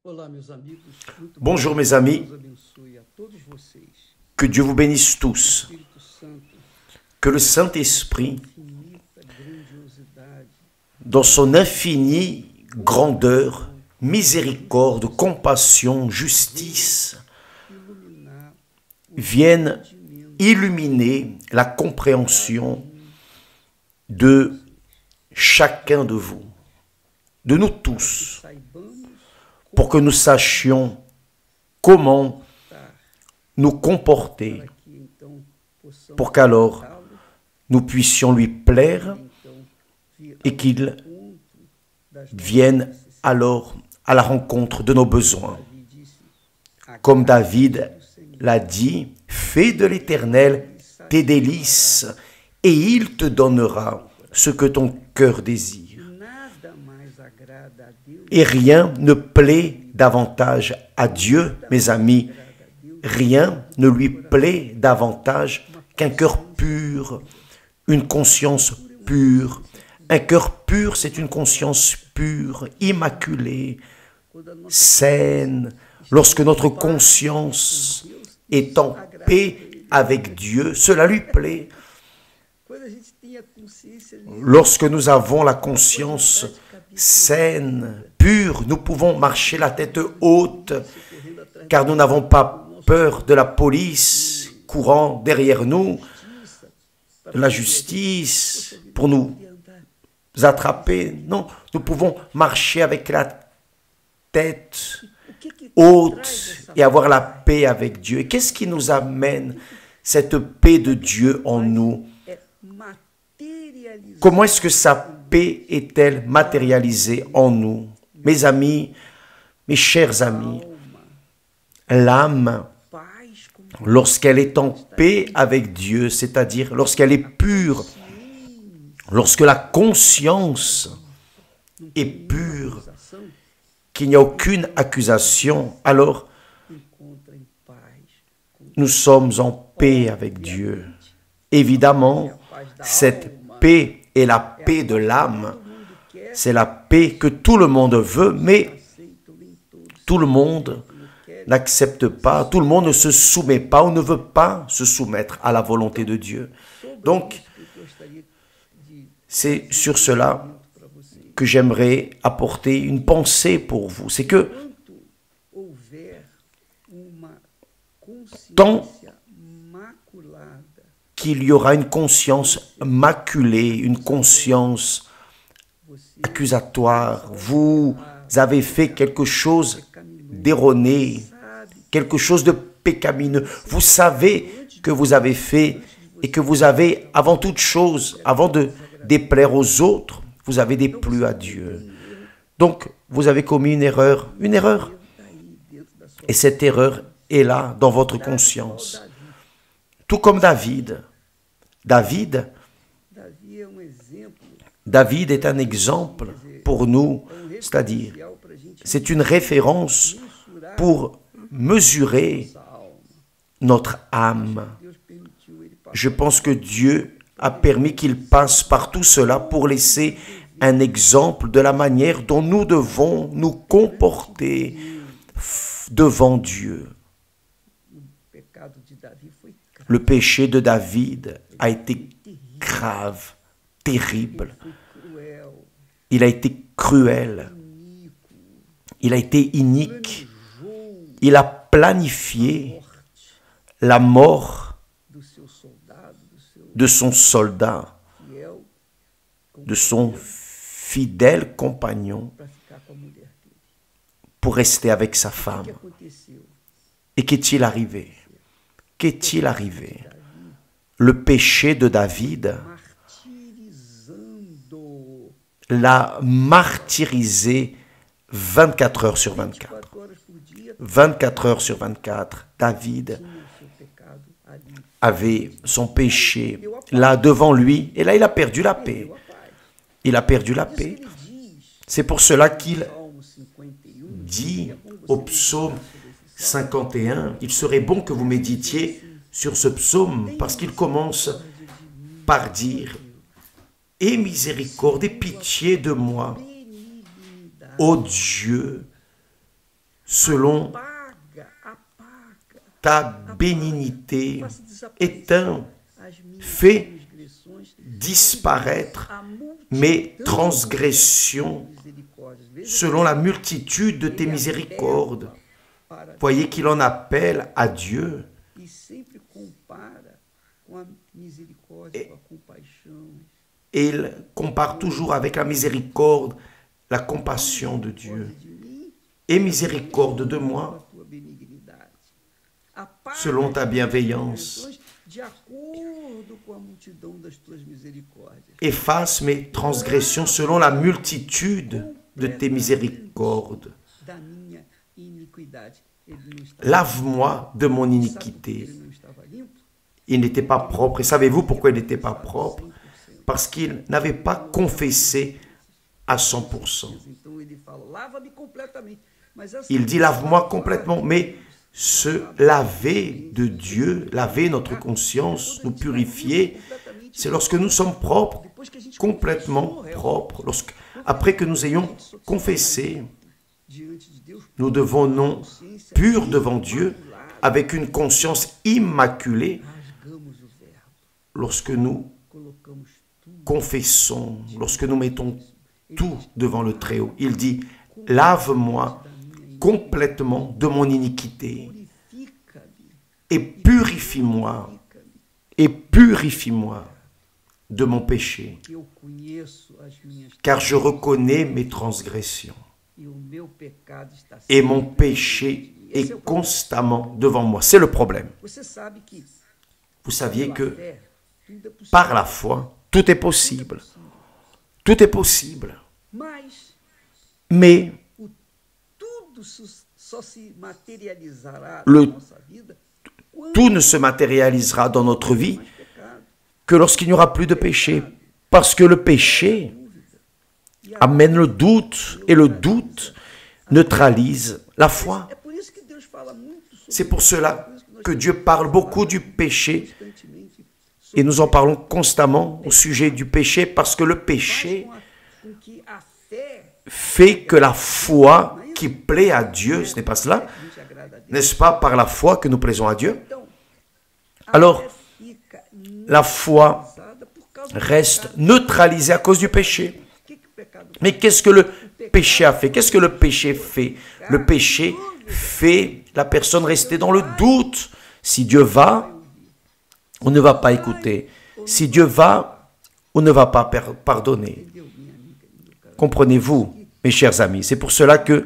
Olá, meus amigos. Muito bom Bonjour dia. mes amis, Deus abençoe a todos vocês. que Dieu vous bénisse Que o tous, Espírito Santo, que le na sua Saint-Esprit, infinita grandiosidade, dans son infinie grandeur, miséricorde, compassion, justice, iluminar o vienne entendimento illuminer la compréhension de chacun de vous, de nous para que tous, saibamos pour que nous sachions comment comportar, nous comporter, para que então possamos pour qu'alors agradá-lo, nous puissions lui plaire então vir et ao qu'il encontro das nossas vienne necessidades. alors à la rencontre de nos besoins. Davi disse: Comme agrada-te David do Senhor, l'a dit, fais de l'Éternel tes délices et il te donnera ce que ton cœur désire. nada mais agrada a Deus, Et rien ne plaît davantage à Dieu, mes amis, rien ne lui plaît davantage qu'un cœur pur, une conscience pure. Un cœur pur, c'est une conscience pure, immaculée, quando a nossa saine. Lorsque notre conscience est en paix avec Dieu, cela lui plaît. quando a gente tem a consciência Lorsque nous avons la conscience saine, pure, nous pouvons marcher la tête haute, correndo atrás car nous n'avons pas peur de la police courant derrière nous, de la justice pour nous de andar. attraper. Non, nous pouvons marcher avec la tête O que traz haute essa et avoir la paix avec Dieu. Et qu'est-ce qui nous amène cette paix de Dieu en nous? é materializar Comment est-ce que sa paix est-elle matérialisée en nous? Mes amis, mes chers amis, l'âme, paz com lorsqu'elle est en paix avec Dieu, c'est-à-dire lorsqu'elle est pure, lorsque la conscience est pure, acusação, qu'il n'y a aucune accusation, alors encontra em paz com nous sommes en paix avec Dieu. Évidemment, cette paix est la paix de l'âme, todo mundo quer, c'est la paix que tout le monde veut, mais aceitam nem todos tout le monde n'accepte pas, tout le monde ne se soumet pas ou ne veut pas se soumettre à la volonté de Dieu. Donc, que eu gostaria de c'est sur cela para vocês. que j'aimerais apporter une pensée pour vous. C'est que Quanto houver uma Tant consciência maculada, qu'il y aura une conscience maculée, une conscience você accusatoire, vous avez fait quelque chose d'erroné, sabe quelque chose de pécamineux. Vous savez que vous avez fait et que vous avez, avant toute chose, avant de déplaire aux autres, vous avez déplu à Dieu. Donc, vous avez commis une erreur. está aí dentro da sua Et cette erreur est là, dans votre conscience. Tout comme David. David Davi é exemplo, David est un exemple pour nous, c'est-à-dire, referencial para a gente c'est une référence mensurar pour mesurer essa alma. notre âme. Deus permitiu ele passar Je pense que Dieu a permis qu'il passe par tout cela pour laisser un exemple de la manière dont nous devons nous comporter devant Dieu. o pecado de Davi foi Le péché de David a été grave, terrible. cruel, Il a été cruel. Il a été inique. planejou Il a planifié la mort do seu soldado, do seu de son soldat, fiel, de son fidèle compagnon, para ficar com a mulher dele. pour rester avec sa O que femme. aconteceu? Et qu'est-il arrivé? Qu'est-il arrivé? Le péché de David Martirizando l'a martyrisé 24 heures sur 24. 4 horas por dia 24 heures sur 24, David tinha o seu pecado ali. avait son péché là devant lui, et là il a perdu la paix. Deu a paz. Il a perdu la Isso paix. ele diz, C'est pour cela qu'il Salmo 51, dit é bom au você psaume meditar sobre esse 51, il serait bon que vous méditiez sur ce psaume, parce qu'il commence par dire « Aie miséricorde et pitié de moi, benignidade. ô Dieu, selon apaga, apaga, ta bénignité, faça desaparecer éteins, as minhas fais transgressões, disparaître a multidão mes transgressions das misericórdias. Veja selon la multitude de tes miséricordes. para Voyez qu'il en appelle à Dieu e sempre compara com a misericórdia, com a compaixão. et il compare toujours avec la miséricorde, la compassion de Dieu. De mim, Et miséricorde de com a moi tua benignidade. Apaga selon ta as minhas bienveillance. transgressões de acordo com a multidão das tuas misericórdias. Efface mes transgressions selon la multitude de tes miséricordes. Da minha iniquidade. Ele não estava, Lave-moi de mon sabe por que iniquité. ele não estava limpo? Il n'était pas propre. Et savez-vous pourquoi il n'était pas propre? Parce qu'il n'avait pas confessé à 100%. Então ele fala, lava-me completamente. Mas essa Il dit, lave-moi complètement. Mais se laver de Dieu, laver notre conscience, nous purifier, c'est lorsque nous sommes propres, depois que a gente complètement propres. Après que nous ayons confessé, diante de Deus, nous devenons consciência, purs devant Dieu, avec une conscience immaculée, rasgamos o verbo, lorsque nous colocamos tudo. confessons, lorsque nous mettons tout devant le Très-Haut. Il dit, lave-moi complètement de mon iniquité Purifica-me, et purifie-moi, et purifie-moi de mon péché, que eu conheço as minhas car je reconnais mes transgressions e o meu pecado está et sempre. mon péché Esse é est o problema. constamment devant moi. C'est le problème. Você sabe que Vous saviez pela que fé, tudo é possível. par la foi, tout est possible. Tout est possible. Mas Mais o tudo só se materializará Le- na nossa vida quando tout ne se matérialisera dans notre vie mais pecado. que lorsqu'il n'y aura plus de péché. Parce que le péché amène le doute et le doute neutralise la foi. É por isso que Deus fala muito sobre C'est pour cela isso, que Dieu parle beaucoup du péché constantemente et nous en parlons constamment au sujet du péché parce que le péché com que a fé fait que la foi qui plaît à Dieu, ce n'est pas cela, a gente agrada a Deus. n'est-ce pas par la foi que nous plaisons à Dieu? Então, a Alors, fé fica la foi neutralizada por causa do reste pecado. neutralisée à cause du péché. O que que o pecado faz? Mais qu'est-ce que le péché a fait? Qu'est-ce que le péché fait? Le péché fait la personne rester dans le doute. Si Dieu va, on ne va pas écouter. Si Dieu va, on ne va pas pardonner. Entendeu, minha amiga, meu caro? Comprenez-vous, mes chers amis? C'est pour cela que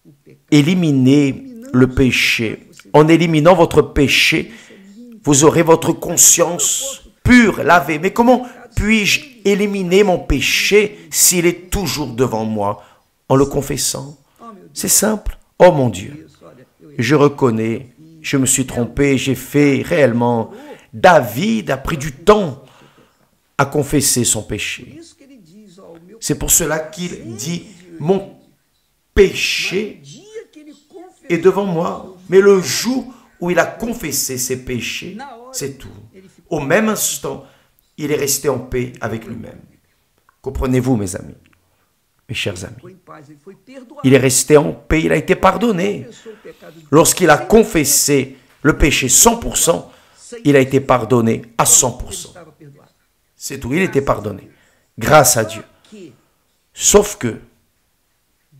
O pecado éliminez le péché. En éliminant votre péché, vous aurez votre conscience pure, lavée. Mais comment puis-je éliminer mon péché s'il est toujours devant moi? En le confessant. Oh, meu Deus, C'est simple. Oh mon Dieu, isso, olha, eu je reconnais, je me suis trompé, j'ai fait réellement. David a pris du temps à confesser son péché. isso que ele diz, ó, o meu C'est pour cela qu'il dit, mon péché dia que ele confessou, est devant moi. Mais le jour où il a confessé ses péchés, c'est tout. Au même instant, il est resté en paix avec lui-même. Comprenez-vous, mes amis, mes chers amis? ficou em paz, ele foi perdoado. Il est resté en paix, il a été pardonné. Confessou o pecado de Lorsqu'il a confessé le péché 100%, il a été pardonné à ele 100%. estava perdoado. C'est tout, il était pardonné. Grâce à Dieu. Que Sauf que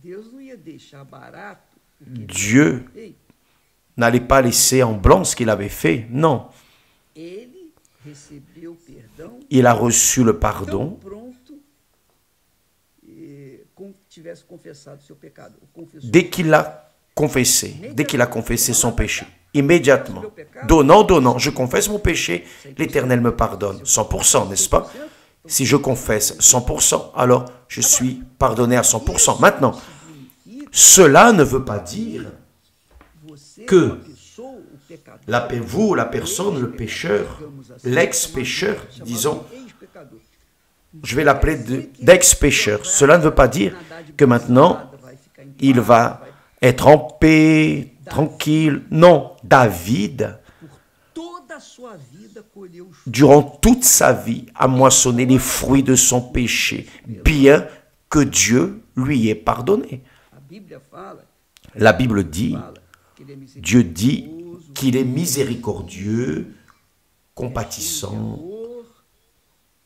Deus não ia deixar barato o que ele Dieu fez. n'allait pas laisser en blanc ce qu'il avait fait. Non, Ele recebeu o perdão il a reçu le tão pardon pronto tivesse confessado seu pecado. O confessou. dès qu'il a confessé son péché. Immédiatement. Donnant, je confesse mon péché, l'Éternel me pardonne. 100%, n'est-ce pas? Si je confesse 100%, alors je suis pardonné à 100%. Maintenant, cela ne veut pas dire Você, que uma pessoa, o pecador, vous, la personne, le pécheur, l'ex-pécheur, disons, ex-pecador, je vais l'appeler d'ex-pécheur. Cela ne veut pas dire que maintenant, vai ficar em il va être en paix, tranquille. Non, David, toda a sua vida colheu os durant toute sa vie, a moissonné les fruits de son péché, bien que Dieu lui ait pardonné. A Bíblia fala La Bible dit, fala que ele é Dieu dit misericordioso, qu'il est miséricordieux, compatissant, amor,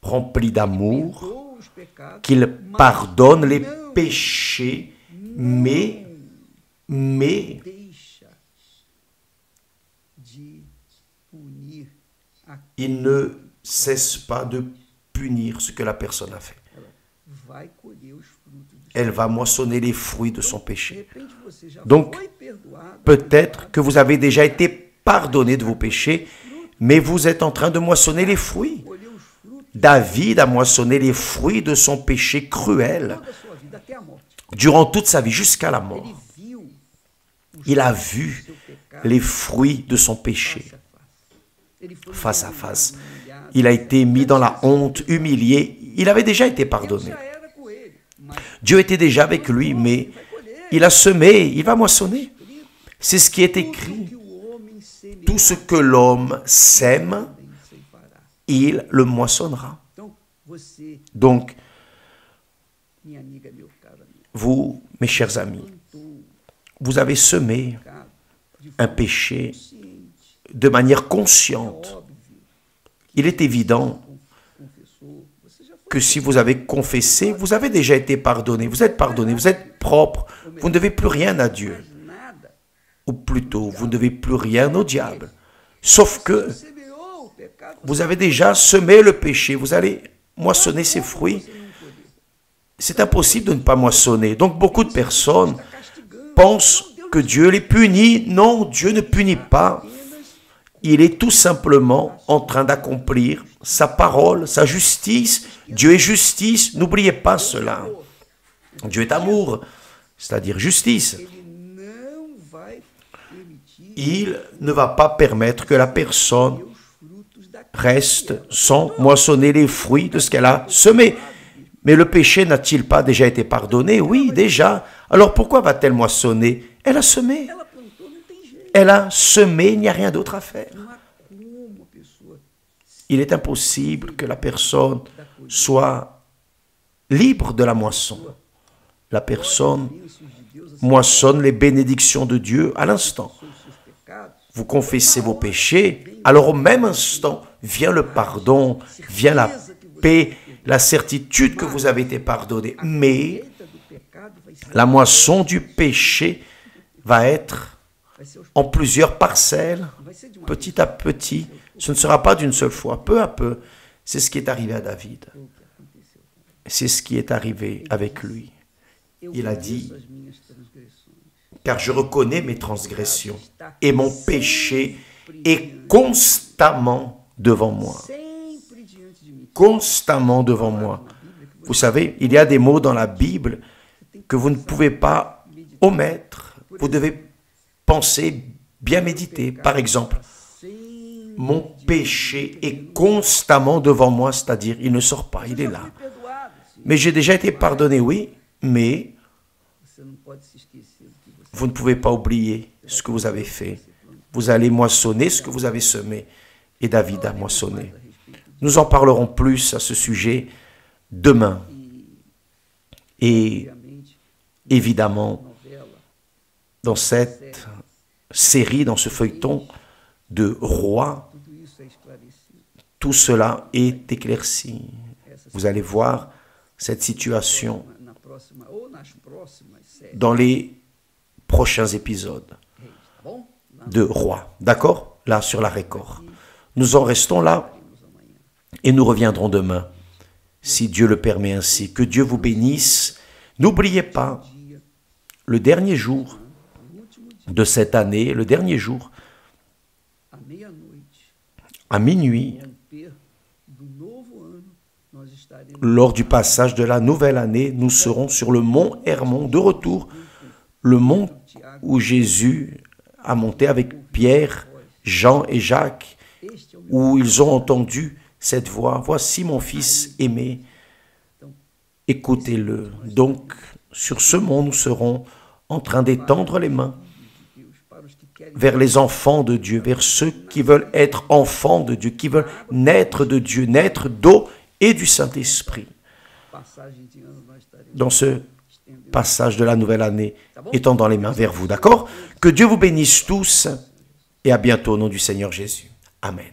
rempli d'amour, perdoa os pecados, qu'il mas pardonne les não péchés, mais deixa de punir a il ne cesse pas de punir ce que la personne a fait. vai colher os frutos do Elle va moissonner les fruits de son De péché. repente você já Donc, foi perdoado, Peut-être que vous avez déjà été pardonné de vos péchés, mais vous êtes en train de moissonner les fruits. colheu os frutos David a moissonné les fruits de son péché cruel toda a sua vida até a morte. durant toute sa vie, jusqu'à la mort. Ele viu os Il a frutos do vu seu pecado les fruits de son péché face a face. Ele foi face à humilhado, face. humilhado. Il a été mis dans la honte, humilié. Il avait déjà été Deus pardonné. já era com ele, mas Dieu était déjà avec lui, mais il a semé, il va moissonner. C'est ce qui est écrit. que o homem semeia, Tout ce que l'homme sème, também ceifará. il le moissonnera. Então, você, Donc, minha amiga, meu caro amigo, vous, mes chers amis, plantou vous avez semé pecado de un forma péché consciente, de manière consciente. óbvio. Il est évident Confessou, você já foi que si vous avez confessé, vous avez déjà été pardonné. Vous êtes pardonné, vous êtes propre. Vous ne devez plus rien à Dieu. mais nada. Ou plutôt, vous ne devez plus rien au diable. Sauf que Você semeou o pecado, vous avez déjà semé le péché. Vous allez moissonner ses fruits. você não colheu. C'est impossible de ne pas moissonner. Donc beaucoup de personnes Está castigando. pensent que Dieu les punit. Non, Dieu ne punit pas. Il est tout simplement en train d'accomplir sa parole, sa justice. Dieu est justice. N'oubliez pas cela. Dieu est amour, c'est-à-dire justice. Ele não vai permitir Il ne va pas permettre que la personne os frutos da reste sans moissonner les fruits de ce qu'elle a semé. Mais le péché n'a-t-il pas déjà été pardonné? Oui, déjà. Alors pourquoi va-t-elle moissonner? Elle a semé. Ela plantou, não tem jeito. Elle a semé, il n'y a rien d'autre à faire. Não há como a pessoa Il est impossible que la personne soit libre de la moisson. La personne bênçãos de Deus, moissonne les bénédictions de Dieu à l'instant. sobre os seus pecados. Vous confessez vos péchés, alors au même instant vient le pardon, vient la paix, la certitude que vous avez été pardonné. Mais A colheita do pecado vai ser, la moisson du péché va être vai ser, en plusieurs parcelles, vai ser de uma petit à petit. Ce ne sera pas d'une seule fois, peu à peu. C'est ce qui est arrivé à David. vez que aconteceu. C'est ce qui est arrivé avec lui. Eu Il a conheço dit, as minhas transgressões. car je reconnais mes transgressions et mon péché est constamment devant moi. Sempre diante de mim. Constamment devant moi. Vous savez, il y a des mots dans la Bible que vous ne pouvez pas omettre. Vous devez penser, bien méditer. Par exemple, Sempre mon péché est constamment devant moi, c'est-à-dire il ne sort pas, il est là. perdoado. Sim. Mais j'ai déjà été pardonné, oui, mais Você não pode se esquecer do que você vous ne pouvez pas oublier ce que vous avez fait. Vous allez moissonner ce que vous avez semé. Et David a moissonné. a respeito Nous en parlerons plus à ce sujet demain. Et obviamente, évidemment, novela, dans cette série, dans ce feuilleton de rois, tudo isso é esclarecido. tout cela est éclairci. Vous allez voir cette situation Na próxima, ou nas próximas séries, dans les prochains épisodes tá bom? Lá de rois. D'accord? Là, sur la Récor. Nous en restons là et nous reviendrons demain, si Dieu le permet ainsi. Que Dieu vous bénisse. N'oubliez pas, dia, le dernier jour no último dia, de cette année, le dernier jour, à meia-noite, à minuit, romper do novo ano, nós estaremos lors du passage de la nouvelle année, nous serons sur le mont Hermon, de retour, le mont où Jésus a monté avec Pierre, Jean et Jacques, este é o meu où ils ont entendu cette voix. Voici mon fils aimé, écoutez-le. Donc, sur ce mont, nous serons en train d'étendre les mains de Deus para os que querem vers les enfants de Dieu, vers ceux qui veulent être enfants de Dieu, qui veulent naître de Dieu, naître d'eau et du Saint-Esprit. passagem de ano, nós estaremos Dans ce passage de la nouvelle année étant dans les mains vers vous, d'accord? Que Dieu vous bénisse tous et à bientôt au nom du Seigneur Jésus. Amen.